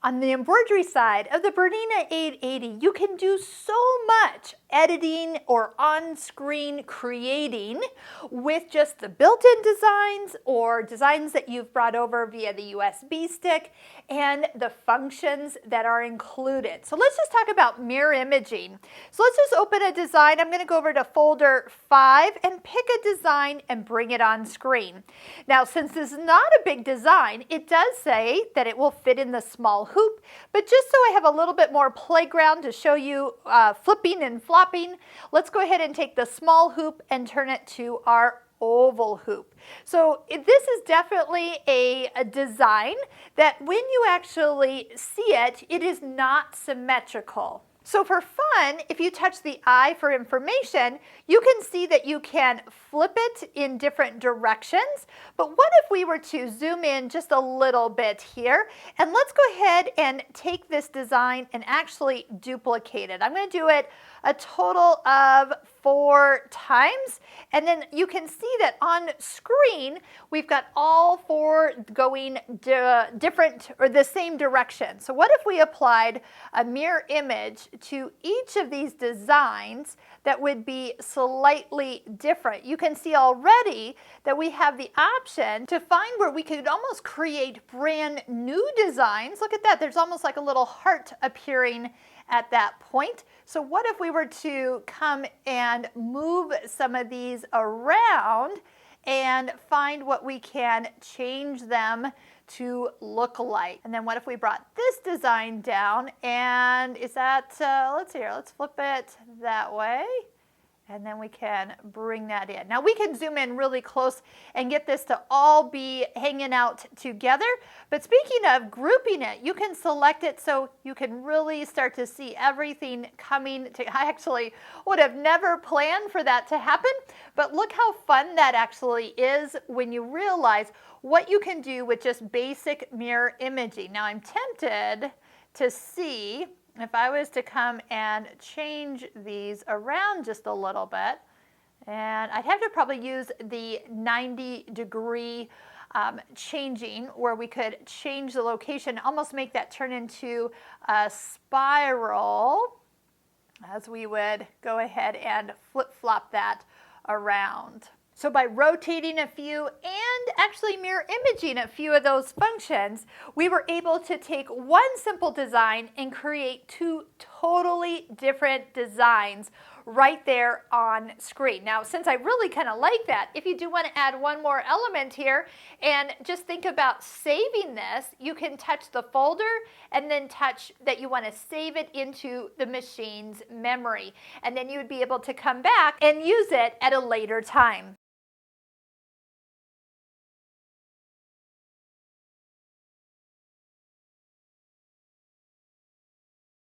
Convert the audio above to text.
On the embroidery side of the Bernina 880, you can do so much editing or on-screen creating with just the built-in designs or designs that you've brought over via the USB stick and the functions that are included. So let's just talk about mirror imaging. So let's just open a design. I'm going to go over to folder 5 and pick a design and bring it on screen. Now, since this is not a big design, it does say that it will fit in the small hoop, but just so I have a little bit more playground to show you flipping and flopping, let's go ahead and take the small hoop and turn it to our oval hoop. So this is definitely a design that when you actually see it, it is not symmetrical. So for fun, if you touch the eye for information, you can see that you can flip it in different directions. But what if we were to zoom in just a little bit here? And let's go ahead and take this design and actually duplicate it. I'm going to do it a total of 4 times. And then you can see that on screen, we've got all 4 going different or the same direction. So what if we applied a mirror image to each of these designs that would be slightly different? You can see already that we have the option to find where we could almost create brand new designs. Look at that. There's almost like a little heart appearing at that point. So what if we were to come and move some of these around and find what we can change them to look like? And then what if we brought this design down, and is that, let's see here, let's flip it that way. And then we can bring that in. Now we can zoom in really close and get this to all be hanging out together. But speaking of grouping it, you can select it so you can really start to see everything coming to. I actually would have never planned for that to happen, but look how fun that actually is when you realize what you can do with just basic mirror imaging. Now I'm tempted to see if I was to come and change these around just a little bit, and I'd have to probably use the 90-degree changing, where we could change the location, almost make that turn into a spiral, as we would go ahead and flip-flop that around. So by rotating a few and actually mirror imaging a few of those functions, we were able to take one simple design and create 2 totally different designs right there on screen. Now, since I really kind of like that, if you do want to add one more element here and just think about saving this, you can touch the folder and then touch that you want to save it into the machine's memory. And then you would be able to come back and use it at a later time.